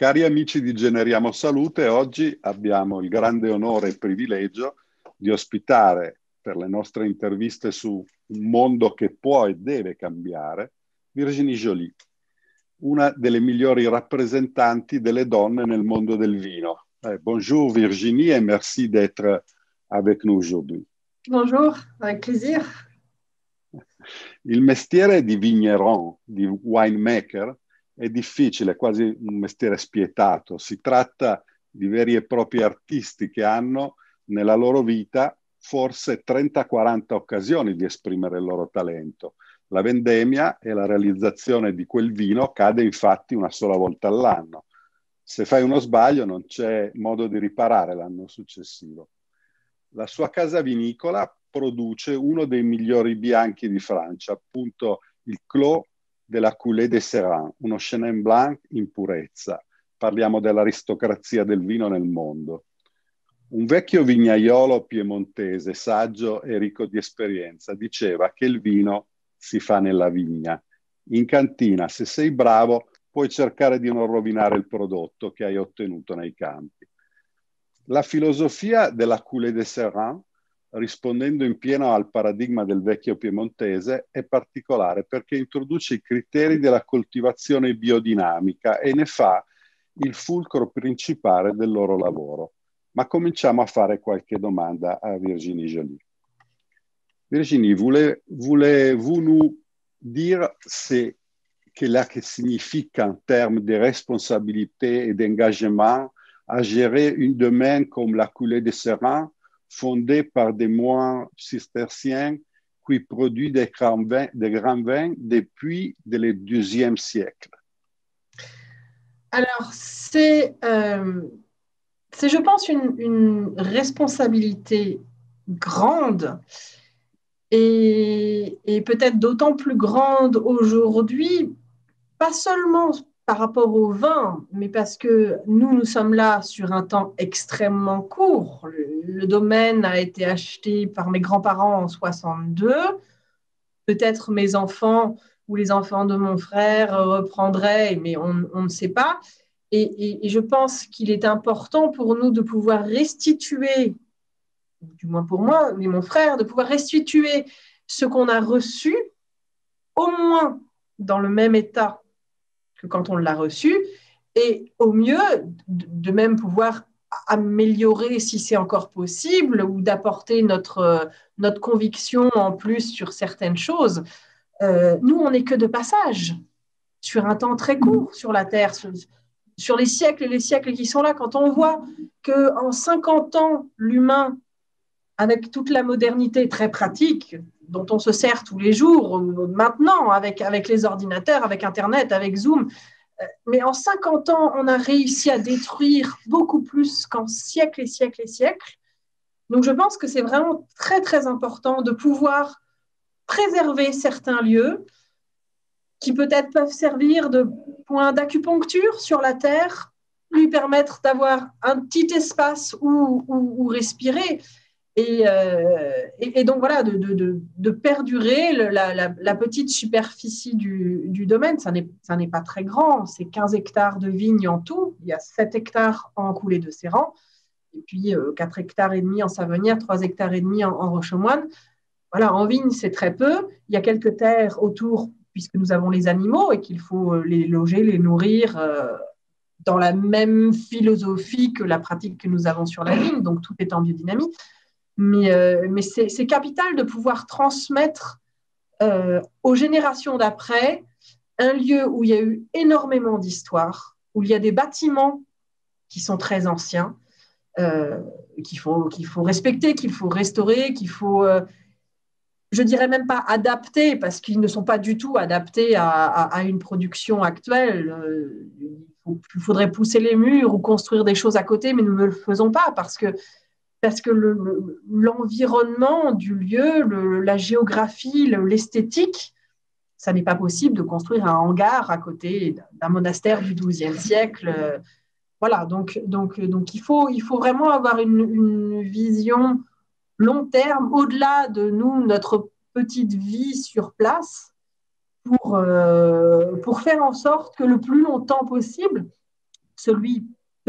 Cari amici di Generiamo Salute, oggi abbiamo il grande onore e privilegio di ospitare per le nostre interviste su un mondo che può e deve cambiare, Virginie Joly, una delle migliori rappresentanti delle donne nel mondo del vino. Bonjour Virginie et merci d'être avec nous aujourd'hui. Bonjour, avec plaisir. Il mestiere di vigneron, di winemaker, è difficile, quasi un mestiere spietato. Si tratta di veri e propri artisti che hanno nella loro vita forse 30-40 occasioni di esprimere il loro talento. La vendemmia e la realizzazione di quel vino cade infatti una sola volta all'anno. Se fai uno sbaglio non c'è modo di riparare l'anno successivo. La sua casa vinicola produce uno dei migliori bianchi di Francia, appunto il Clos de la Coulée de Serran, uno Chenin Blanc in purezza. Parliamo dell'aristocrazia del vino nel mondo. Un vecchio vignaiolo piemontese, saggio e ricco di esperienza, diceva che il vino si fa nella vigna. In cantina, se sei bravo, puoi cercare di non rovinare il prodotto che hai ottenuto nei campi. La filosofia della Coulée de Serran, rispondendo in pieno al paradigma del vecchio piemontese, è particolare perché introduce i criteri della coltivazione biodinamica e ne fa il fulcro principale del loro lavoro. Ma cominciamo a fare qualche domanda a Virginie Joly. Virginie, voulez-vous nous dire qu'est-ce que signifie en termes de responsabilité et d'engagement à gérer un domaine comme la Coulée de Serran, fondée par des moines cisterciens qui produisent des grands vins depuis le XIIe siècle? Alors, c'est je pense, une responsabilité grande et peut-être d'autant plus grande aujourd'hui, pas seulement par rapport au vin, mais parce que nous sommes là sur un temps extrêmement court. Le domaine a été acheté par mes grands-parents en 62. Peut-être mes enfants ou les enfants de mon frère reprendraient, mais on ne sait pas. Et je pense qu'il est important pour nous de pouvoir restituer, du moins pour moi et mon frère, de pouvoir restituer ce qu'on a reçu, au moins dans le même état que quand on l'a reçu, et au mieux, de même pouvoir améliorer si c'est encore possible, ou d'apporter notre conviction en plus sur certaines choses. Nous, on n'est que de passage, sur un temps très court sur la Terre, sur les siècles et les siècles qui sont là. Quand on voit qu'en 50 ans, l'humain, avec toute la modernité très pratique, dont on se sert tous les jours, maintenant, avec les ordinateurs, avec Internet, avec Zoom, mais en 50 ans, on a réussi à détruire beaucoup plus qu'en siècles et siècles et siècles. Donc, je pense que c'est vraiment très, très important de pouvoir préserver certains lieux qui peut-être peuvent servir de point d'acupuncture sur la Terre, lui permettre d'avoir un petit espace où respirer. Et donc voilà, de perdurer la petite superficie du domaine. Ça n'est pas très grand, c'est 15 hectares de vignes en tout. Il y a 7 hectares en Coulée de Serran, et puis 4 hectares et demi en Savonnière, 3 hectares et demi en Rochemoine. Voilà, en vigne, c'est très peu. Il y a quelques terres autour, puisque nous avons les animaux et qu'il faut les loger, les nourrir dans la même philosophie que la pratique que nous avons sur la vigne. Donc, tout est en biodynamie. Mais c'est capital de pouvoir transmettre aux générations d'après un lieu où il y a eu énormément d'histoire, où il y a des bâtiments qui sont très anciens, qu'il faut respecter, qu'il faut restaurer, qu'il faut, je dirais même pas adapter, parce qu'ils ne sont pas du tout adaptés à une production actuelle. Il faudrait pousser les murs ou construire des choses à côté, mais nous ne le faisons pas parce que l'environnement du lieu, la géographie, l'esthétique, ça n'est pas possible de construire un hangar à côté d'un monastère du XIIe siècle. Voilà, donc il faut vraiment avoir une vision long terme, au-delà de nous, notre petite vie sur place, pour faire en sorte que le plus longtemps possible, ce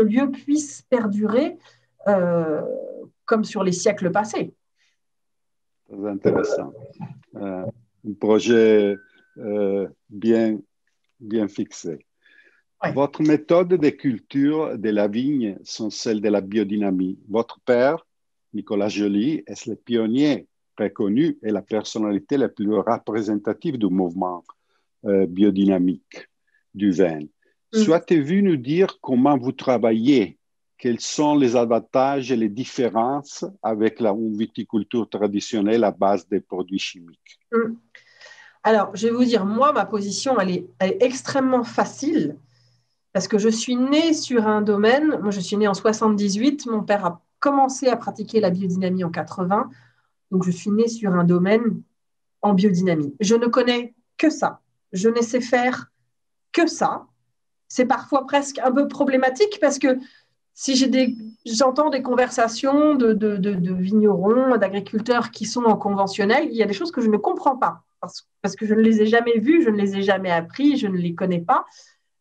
lieu puisse perdurer comme sur les siècles passés. Très intéressant. Un projet bien fixé. Ouais. Votre méthode de culture de la vigne sont celles de la biodynamie. Votre père, Nicolas Joly, est le pionnier reconnu et la personnalité la plus représentative du mouvement biodynamique du vin. Souhaitez-vous nous dire comment vous travaillez? Quels sont les avantages et les différences avec la viticulture traditionnelle à base des produits chimiques? Alors, je vais vous dire, moi, ma position, elle est extrêmement facile parce que je suis née sur un domaine. Moi, je suis née en 78. Mon père a commencé à pratiquer la biodynamie en 80. Donc, je suis née sur un domaine en biodynamie. Je ne connais que ça. Je ne sais faire que ça. C'est parfois presque un peu problématique parce que si j'entends des conversations de vignerons, d'agriculteurs qui sont en conventionnel, il y a des choses que je ne comprends pas parce que je ne les ai jamais vues, je ne les ai jamais appris, je ne les connais pas.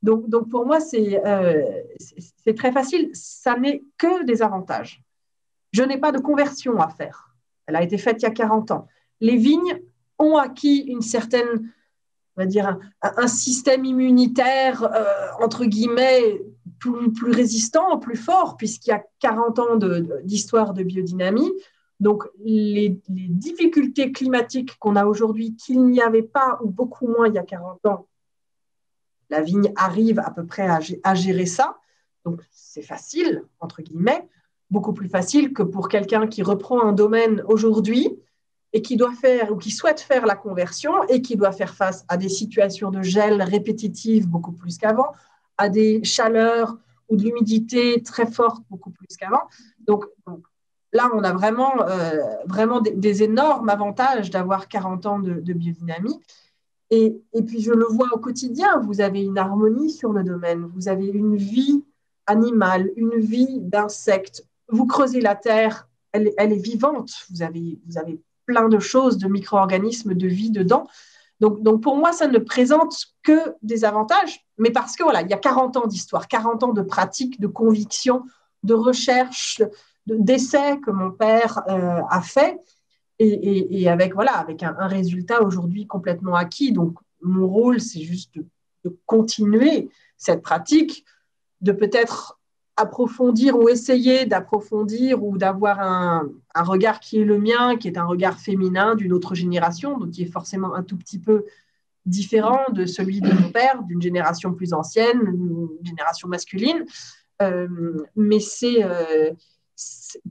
Donc pour moi, c'est très facile. Ça n'est que des avantages. Je n'ai pas de conversion à faire. Elle a été faite il y a 40 ans. Les vignes ont acquis une certaine, on va dire, un système immunitaire, entre guillemets, plus résistant, plus fort, puisqu'il y a 40 ans d'histoire de biodynamie. Donc, les difficultés climatiques qu'on a aujourd'hui, qu'il n'y avait pas ou beaucoup moins il y a 40 ans, la vigne arrive à peu près à gérer ça. Donc, c'est facile, entre guillemets, beaucoup plus facile que pour quelqu'un qui reprend un domaine aujourd'hui et qui doit faire ou qui souhaite faire la conversion et qui doit faire face à des situations de gel répétitives beaucoup plus qu'avant, à des chaleurs ou de l'humidité très forte beaucoup plus qu'avant. Donc là, on a vraiment des énormes avantages d'avoir 40 ans de biodynamie. Et puis, je le vois au quotidien, vous avez une harmonie sur le domaine, vous avez une vie animale, une vie d'insectes. Vous creusez la terre, elle est vivante, vous avez plein de choses, de micro-organismes, de vie dedans. Donc, pour moi, ça ne présente que des avantages, mais parce que voilà, il y a 40 ans d'histoire, 40 ans de pratique, de conviction, de recherche, d'essais que mon père a fait. Et avec un résultat aujourd'hui complètement acquis. Donc, mon rôle, c'est juste de continuer cette pratique, de peut-être approfondir ou essayer d'approfondir ou d'avoir un regard qui est le mien, qui est un regard féminin d'une autre génération, donc qui est forcément un tout petit peu différent de celui de mon père, d'une génération plus ancienne, une génération masculine. Mais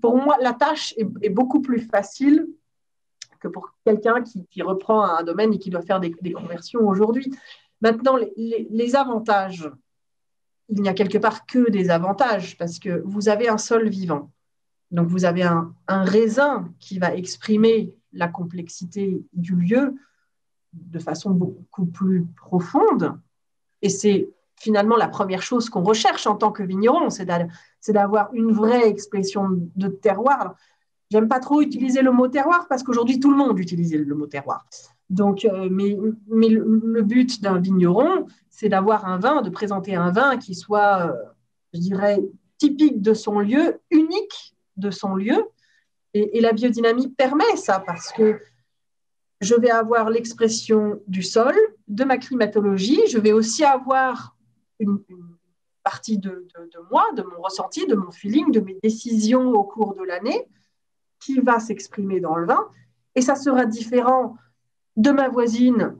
pour moi, la tâche est beaucoup plus facile que pour quelqu'un qui reprend un domaine et qui doit faire des conversions aujourd'hui. Maintenant, les avantages, il n'y a quelque part que des avantages parce que vous avez un sol vivant. Donc, vous avez un raisin qui va exprimer la complexité du lieu de façon beaucoup plus profonde. Et c'est finalement la première chose qu'on recherche en tant que vigneron, c'est d'avoir une vraie expression de terroir. Alors, j'aime pas trop utiliser le mot terroir parce qu'aujourd'hui, tout le monde utilise le mot terroir. Donc, mais le but d'un vigneron, c'est d'avoir un vin, de présenter un vin qui soit, je dirais, typique de son lieu, unique de son lieu. Et la biodynamie permet ça parce que je vais avoir l'expression du sol, de ma climatologie. Je vais aussi avoir une partie de moi, de mon ressenti, de mon feeling, de mes décisions au cours de l'année qui va s'exprimer dans le vin. Et ça sera différent de ma voisine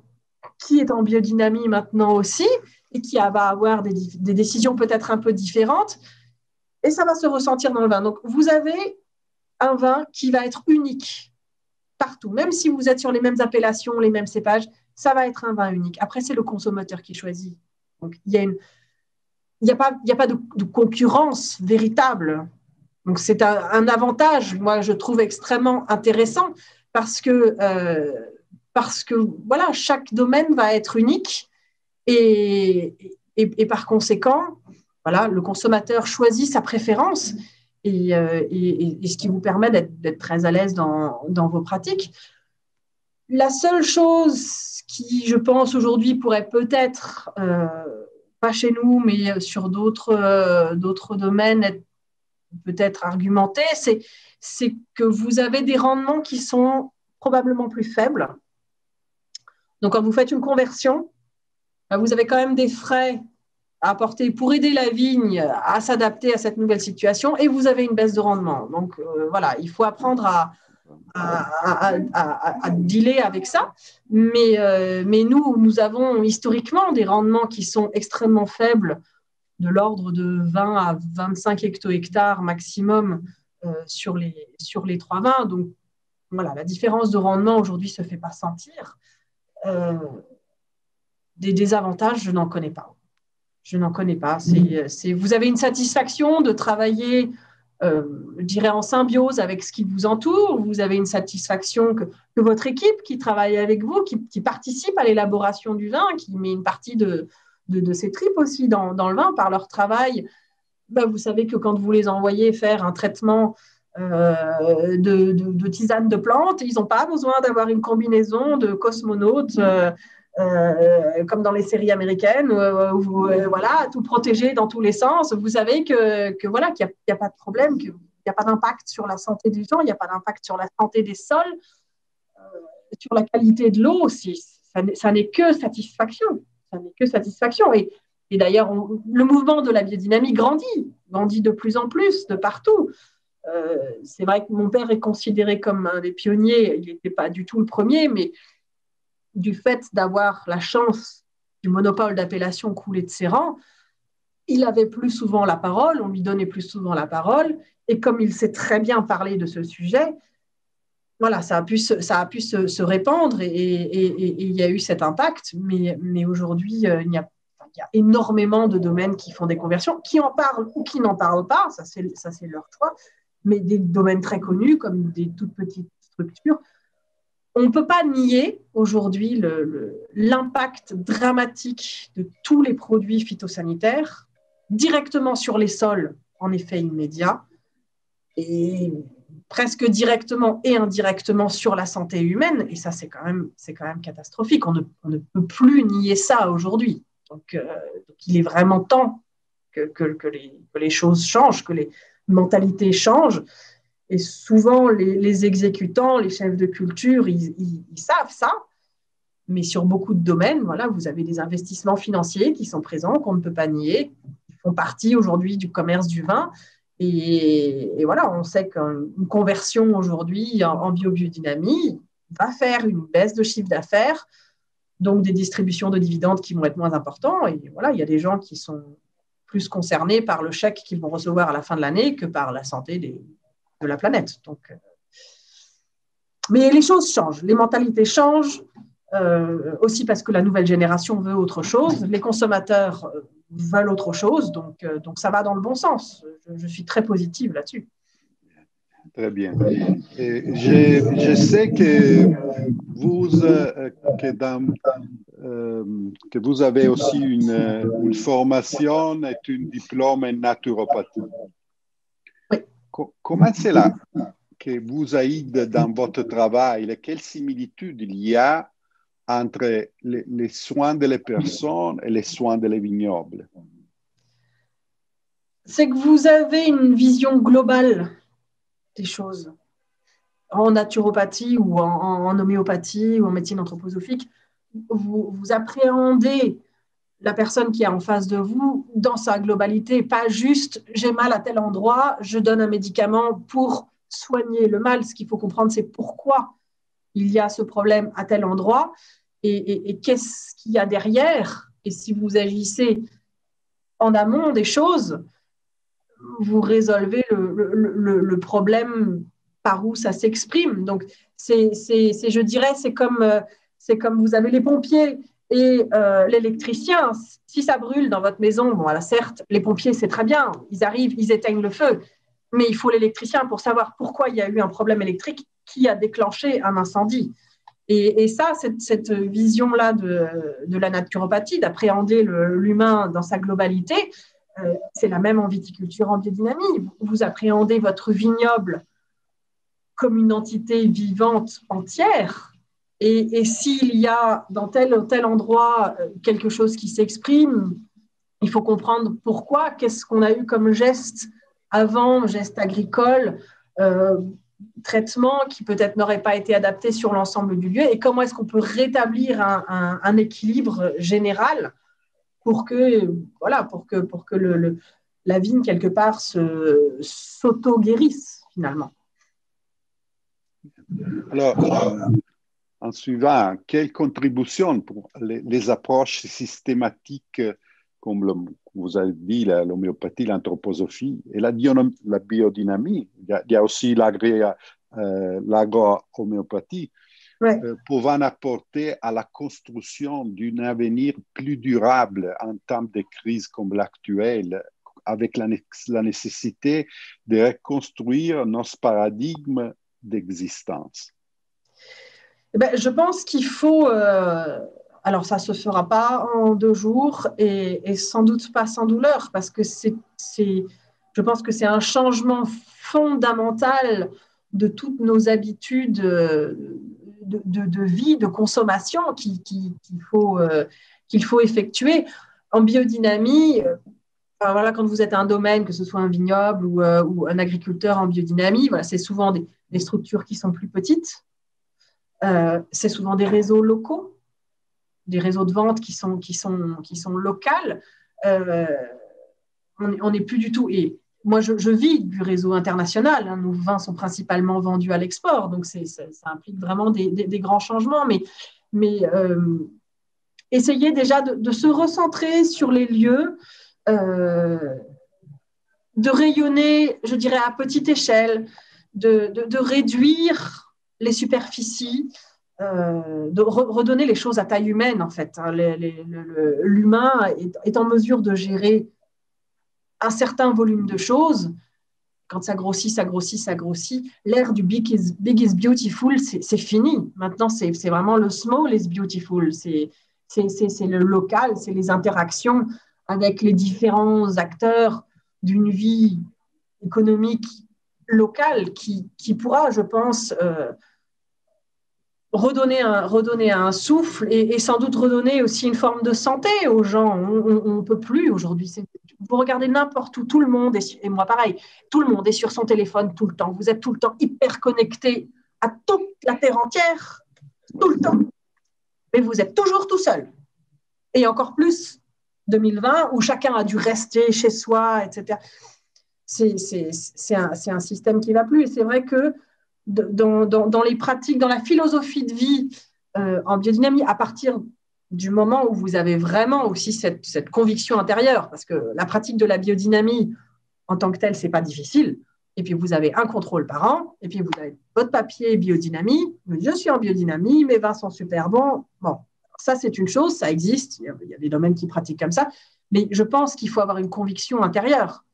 qui est en biodynamie maintenant aussi et qui va avoir des décisions peut-être un peu différentes. Et ça va se ressentir dans le vin. Donc, vous avez un vin qui va être unique partout. Même si vous êtes sur les mêmes appellations, les mêmes cépages, ça va être un vin unique. Après, c'est le consommateur qui choisit. Donc, il n'y a pas de concurrence véritable. Donc, c'est un avantage, moi, je trouve extrêmement intéressant parce que voilà, chaque domaine va être unique et par conséquent, voilà, le consommateur choisit sa préférence et ce qui vous permet d'être très à l'aise dans vos pratiques. La seule chose qui, je pense, aujourd'hui pourrait peut-être pas chez nous, mais sur d'autres domaines, peut-être argumenté, c'est que vous avez des rendements qui sont probablement plus faibles. Donc, quand vous faites une conversion, vous avez quand même des frais à apporter pour aider la vigne à s'adapter à cette nouvelle situation et vous avez une baisse de rendement. Donc, voilà, il faut apprendre à dealer avec ça. Mais nous avons historiquement des rendements qui sont extrêmement faibles, de l'ordre de 20 à 25 hecto-hectares maximum sur les 3 vins. Donc, voilà, la différence de rendement aujourd'hui ne se fait pas sentir. Des désavantages, je n'en connais pas. Je n'en connais pas. Vous avez une satisfaction de travailler, je dirais, en symbiose avec ce qui vous entoure. Vous avez une satisfaction que votre équipe qui travaille avec vous, qui participe à l'élaboration du vin, qui met une partie de ses tripes aussi dans le vin par leur travail. Vous savez que quand vous les envoyez faire un traitement de tisane de plantes, ils n'ont pas besoin d'avoir une combinaison de cosmonautes comme dans les séries américaines, où voilà, tout protégé dans tous les sens. Vous savez voilà, qu'il n'y a pas de problème, qu'il n'y a pas d'impact sur la santé des gens, il n'y a pas d'impact sur la santé des sols, sur la qualité de l'eau aussi. Ça n'est que satisfaction. Ça n'est que satisfaction. Et d'ailleurs, le mouvement de la biodynamie grandit de plus en plus, de partout. C'est vrai que mon père est considéré comme un des pionniers. Il n'était pas du tout le premier, mais du fait d'avoir la chance du monopole d'appellation coulée de ses rangs, il avait plus souvent la parole, on lui donnait plus souvent la parole, et comme il sait très bien parler de ce sujet, voilà, ça a pu se répandre et il y a eu cet impact, mais aujourd'hui, il y a énormément de domaines qui font des conversions, qui en parlent ou qui n'en parlent pas, ça c'est leur choix, mais des domaines très connus comme des toutes petites structures. On ne peut pas nier aujourd'hui l'impact dramatique de tous les produits phytosanitaires directement sur les sols en effet immédiat et presque directement et indirectement sur la santé humaine. Et ça, c'est quand même catastrophique. On ne peut plus nier ça aujourd'hui. Donc, il est vraiment temps que les choses changent, que les mentalités changent. Et souvent, les exécutants, les chefs de culture, ils savent ça. Mais sur beaucoup de domaines, voilà, vous avez des investissements financiers qui sont présents, qu'on ne peut pas nier. Ils font partie aujourd'hui du commerce du vin. Et voilà, on sait qu'une conversion aujourd'hui en biodynamie va faire une baisse de chiffre d'affaires, donc des distributions de dividendes qui vont être moins importantes. Et voilà, il y a des gens qui sont plus concernés par le chèque qu'ils vont recevoir à la fin de l'année que par la santé de la planète. Donc, mais les choses changent, les mentalités changent, aussi parce que la nouvelle génération veut autre chose, les consommateurs veulent autre chose, donc ça va dans le bon sens. Je suis très positive là-dessus. Très bien. Et je sais que que vous avez aussi une formation et un diplôme en naturopathie. Oui. Comment c'est là que vous aide dans votre travail et quelles similitudes il y a entre les soins des personnes et les soins des vignobles? C'est que vous avez une vision globale des choses. En naturopathie ou en homéopathie ou en médecine anthroposophique, vous appréhendez la personne qui est en face de vous dans sa globalité, pas juste j'ai mal à tel endroit, je donne un médicament pour soigner le mal. Ce qu'il faut comprendre, c'est pourquoi il y a ce problème à tel endroit et qu'est-ce qu'il y a derrière. Et si vous agissez en amont des choses, vous résolvez le problème par où ça s'exprime. Donc, je dirais, c'est comme vous avez les pompiers et l'électricien. Si ça brûle dans votre maison, bon, alors certes, les pompiers, c'est très bien, ils arrivent, ils éteignent le feu, mais il faut l'électricien pour savoir pourquoi il y a eu un problème électrique qui a déclenché un incendie. Et ça, cette vision-là de la naturopathie, d'appréhender l'humain dans sa globalité, c'est la même en viticulture, en biodynamie. Vous appréhendez votre vignoble comme une entité vivante entière. Et s'il y a dans tel ou tel endroit quelque chose qui s'exprime, Il faut comprendre pourquoi, qu'est-ce qu'on a eu comme geste avant, geste agricole, traitement qui peut-être n'aurait pas été adapté sur l'ensemble du lieu, et comment est-ce qu'on peut rétablir un équilibre général pour que, voilà, pour que la vigne, quelque part, s'auto-guérisse, finalement. Alors, en suivant, quelle contribution pour les approches systématiques comme vous avez dit, l'homéopathie, l'anthroposophie et la biodynamie, il y a aussi l'agro-homéopathie, Ouais. pouvant apporter à la construction d'un avenir plus durable en temps de crise comme l'actuelle, avec la nécessité de reconstruire nos paradigmes d'existence. Ben, je pense qu'il faut, alors ça ne se fera pas en 2 jours et sans doute pas sans douleur, parce que je pense que c'est un changement fondamental de toutes nos habitudes de vie, de consommation qu'il faut effectuer. En biodynamie, enfin, voilà, quand vous êtes un domaine, que ce soit un vignoble ou un agriculteur en biodynamie, voilà, c'est souvent des structures qui sont plus petites. C'est souvent des réseaux locaux, des réseaux de vente qui sont locales. On n'est plus du tout. Et moi, je vis du réseau international. Hein, nos vins sont principalement vendus à l'export, donc ça implique vraiment des grands changements. Mais essayez déjà de se recentrer sur les lieux, de rayonner, je dirais, à petite échelle, de réduire les superficies, de redonner les choses à taille humaine, en fait. Hein. L'humain est en mesure de gérer un certain volume de choses. Quand ça grossit, ça grossit, ça grossit. L'ère du big is beautiful, c'est fini. Maintenant, c'est vraiment le small is beautiful. C'est le local, c'est les interactions avec les différents acteurs d'une vie économique locale qui pourra, je pense, redonner un souffle et sans doute redonner aussi une forme de santé aux gens. On ne peut plus aujourd'hui. Vous regardez n'importe où, tout le monde, et moi pareil, tout le monde est sur son téléphone tout le temps. Vous êtes tout le temps hyper connecté à toute la Terre entière, tout le temps. Mais vous êtes toujours tout seul. Et encore plus 2020, où chacun a dû rester chez soi, etc. C'est un système qui ne va plus. Et c'est vrai que dans les pratiques, dans la philosophie de vie en biodynamie, à partir du moment où vous avez vraiment aussi cette conviction intérieure, parce que la pratique de la biodynamie en tant que telle, ce n'est pas difficile, et puis vous avez un contrôle par an, et puis vous avez votre papier biodynamie, je suis en biodynamie, mes vins sont super bons, bon, ça c'est une chose, ça existe, il y a des domaines qui pratiquent comme ça, mais je pense qu'il faut avoir une conviction intérieure.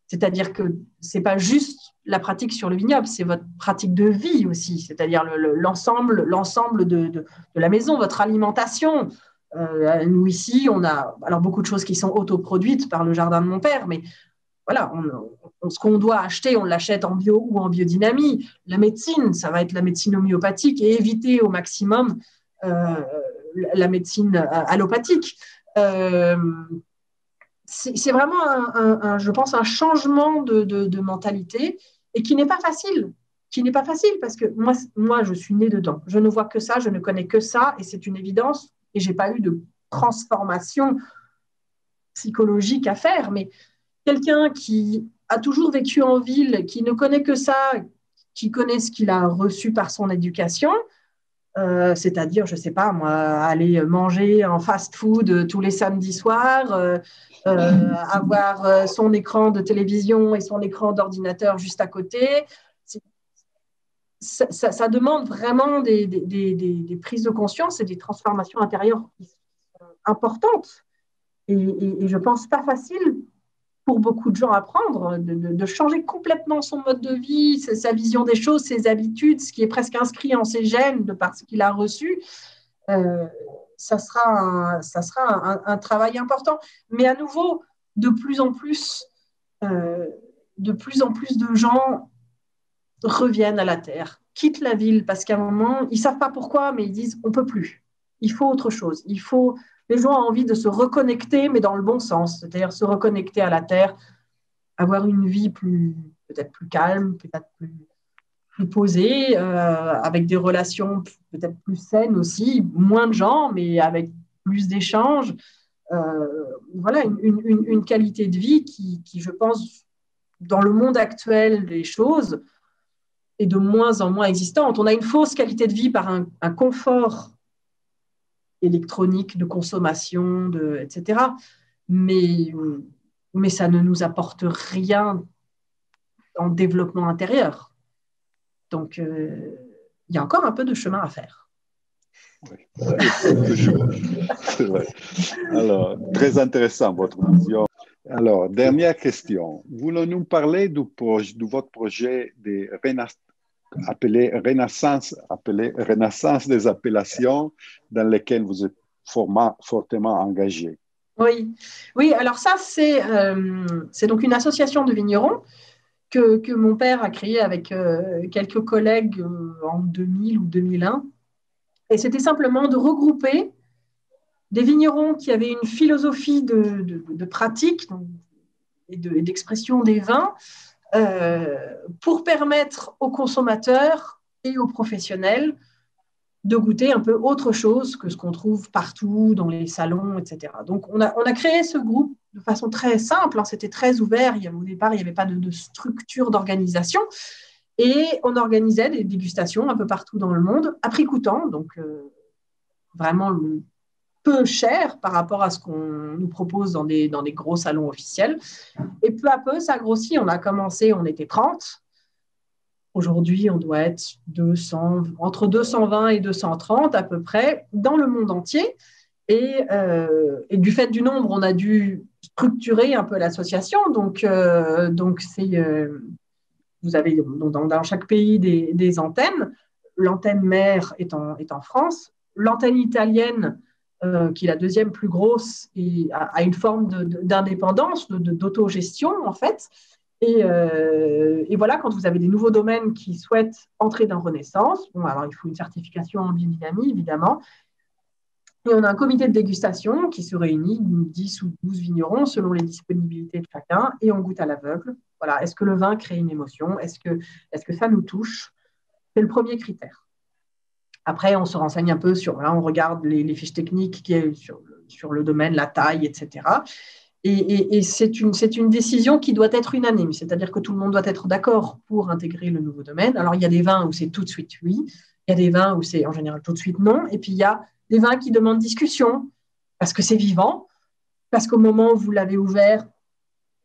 C'est-à-dire que ce n'est pas juste la pratique sur le vignoble, c'est votre pratique de vie aussi, c'est-à-dire l'ensemble de la maison, votre alimentation. Nous ici, on a alors beaucoup de choses qui sont autoproduites par le jardin de mon père, mais voilà, ce qu'on doit acheter, on l'achète en bio ou en biodynamie. La médecine, ça va être la médecine homéopathique et éviter au maximum la médecine allopathique. C'est vraiment, je pense, un changement de mentalité et qui n'est pas facile. Qui n'est pas facile parce que moi, je suis née dedans. Je ne vois que ça, je ne connais que ça et c'est une évidence. Et je n'ai pas eu de transformation psychologique à faire. Mais quelqu'un qui a toujours vécu en ville, qui ne connaît que ça, qui connaît ce qu'il a reçu par son éducation, c'est-à-dire, je ne sais pas, moi, aller manger en fast-food tous les samedis soirs, avoir son écran de télévision et son écran d'ordinateur juste à côté. Ça demande vraiment des prises de conscience et des transformations intérieures importantes. Et je ne pense pas facile pour beaucoup de gens à prendre, de changer complètement son mode de vie, sa vision des choses, ses habitudes, ce qui est presque inscrit en ses gènes de par ce qu'il a reçu. Ça sera un travail important. Mais à nouveau, de plus en plus de gens reviennent à la terre, quittent la ville parce qu'à un moment, ils ne savent pas pourquoi, mais ils disent on ne peut plus. Il faut autre chose. Il faut les gens ont envie de se reconnecter, mais dans le bon sens, c'est-à-dire se reconnecter à la terre, avoir une vie peut-être plus calme, peut-être plus posée, avec des relations peut-être plus saines aussi, moins de gens, mais avec plus d'échanges. Voilà, une qualité de vie qui, je pense, dans le monde actuel des choses, est de moins en moins existante. On a une fausse qualité de vie par un confort électronique de consommation, etc. Mais, mais ça ne nous apporte rien en développement intérieur. Donc, il y a encore un peu de chemin à faire. Oui, c'est vrai. Alors, très intéressant votre vision. Alors, dernière question. Voulez-nous parler de votre projet appelé Renaissance des appellations dans lesquelles vous êtes fortement engagé? Oui, oui, alors ça, c'est donc une association de vignerons que mon père a créée avec quelques collègues en 2000 ou 2001. Et c'était simplement de regrouper des vignerons qui avaient une philosophie de pratique et d'expression des vins pour permettre aux consommateurs et aux professionnels de goûter un peu autre chose que ce qu'on trouve partout dans les salons, etc. Donc, on a créé ce groupe de façon très simple, hein, c'était très ouvert. Au départ, il n'y avait pas de structure d'organisation. Et on organisait des dégustations un peu partout dans le monde, à prix coûtant, donc vraiment peu cher par rapport à ce qu'on nous propose dans des gros salons officiels. Et peu à peu, ça grossit. On a commencé, on était 30. Aujourd'hui, on doit être entre 220 et 230 à peu près dans le monde entier. Et du fait du nombre, on a dû structurer un peu l'association. Donc vous avez dans chaque pays des antennes. L'antenne mère est en France. L'antenne italienne, qui est la deuxième plus grosse, a une forme d'indépendance, d'autogestion en fait. Et voilà, quand vous avez des nouveaux domaines qui souhaitent entrer dans Renaissance, bon, alors il faut une certification en biodynamie, évidemment. Et on a un comité de dégustation qui se réunit, 10 ou 12 vignerons, selon les disponibilités de chacun, et on goûte à l'aveugle. Voilà, est-ce que le vin crée une émotion? Est-ce que ça nous touche? C'est le premier critère. Après, on se renseigne un peu sur, là, on regarde les fiches techniques qui est sur le domaine, la taille, etc. Et c'est une décision qui doit être unanime, c'est-à-dire que tout le monde doit être d'accord pour intégrer le nouveau domaine. Alors, il y a des vins où c'est tout de suite oui, il y a des vins où c'est en général tout de suite non, et puis il y a des vins qui demandent discussion, parce que c'est vivant, parce qu'au moment où vous l'avez ouvert,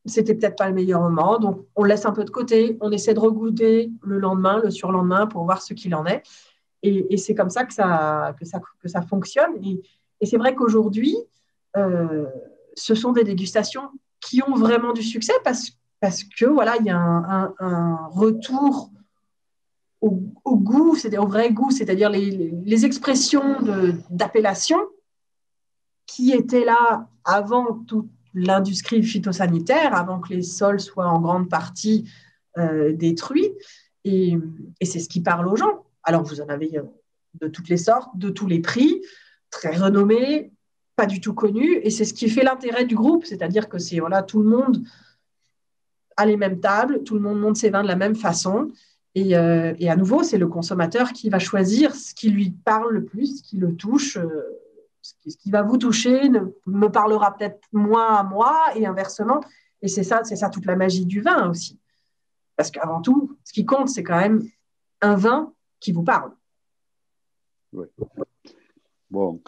c'était peut-être pas le meilleur moment, donc on laisse un peu de côté, on essaie de regoûter le lendemain, le surlendemain, pour voir ce qu'il en est. Et c'est comme ça que ça fonctionne. Et c'est vrai qu'aujourd'hui, ce sont des dégustations qui ont vraiment du succès parce que voilà, il y a un retour au goût, au vrai goût, c'est-à-dire les expressions d'appellation qui étaient là avant toute l'industrie phytosanitaire, avant que les sols soient en grande partie détruits. Et c'est ce qui parle aux gens. Alors, vous en avez de toutes les sortes, de tous les prix, très renommés, pas du tout connus. Et c'est ce qui fait l'intérêt du groupe, c'est-à-dire que c'est voilà, tout le monde à les mêmes tables, tout le monde monte ses vins de la même façon. Et à nouveau, c'est le consommateur qui va choisir ce qui lui parle le plus, ce qui le touche. Ce qui va vous toucher me parlera peut-être moins à moi et inversement. Et c'est ça toute la magie du vin aussi. Parce qu'avant tout, ce qui compte, c'est quand même un vin qui vous parle. Oui. Bon,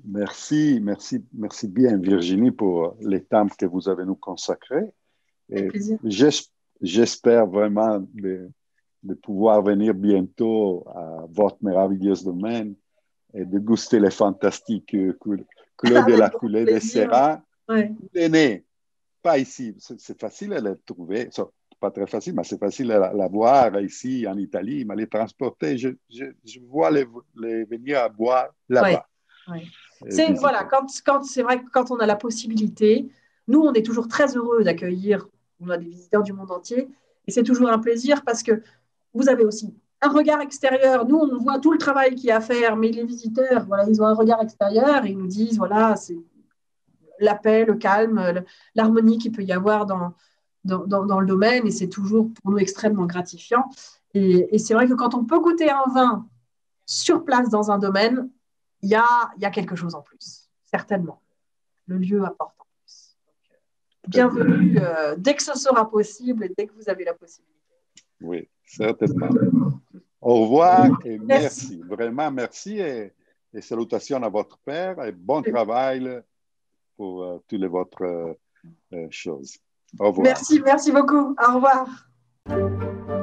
merci bien Virginie pour les temps que vous avez nous consacrés. Avec plaisir. J'espère vraiment de pouvoir venir bientôt à votre merveilleux domaine et de guster les fantastiques couleurs de la coulée de Serra. Ouais. Né, pas ici. C'est facile à la trouver. Pas très facile, mais c'est facile à la voir ici en Italie, mais les transporter, je vois les venir à boire là-bas. Ouais. Voilà, c'est vrai que quand on a la possibilité, nous, on est toujours très heureux d'accueillir, on a des visiteurs du monde entier, et c'est toujours un plaisir parce que vous avez aussi un regard extérieur. Nous, on voit tout le travail qu'il y a à faire, mais les visiteurs, voilà, ils ont un regard extérieur et ils nous disent, voilà, c'est la paix, le calme, l'harmonie qu'il peut y avoir dans le domaine, et c'est toujours pour nous extrêmement gratifiant. Et c'est vrai que quand on peut goûter un vin sur place dans un domaine, il y a quelque chose en plus, certainement. Le lieu apporte en plus. Donc, bienvenue dès que ce sera possible et dès que vous avez la possibilité. Oui, certainement. Au revoir et Merci. merci. Vraiment merci et salutations à votre père et bon travail pour toutes les votre choses. Au revoir. Merci beaucoup. Au revoir.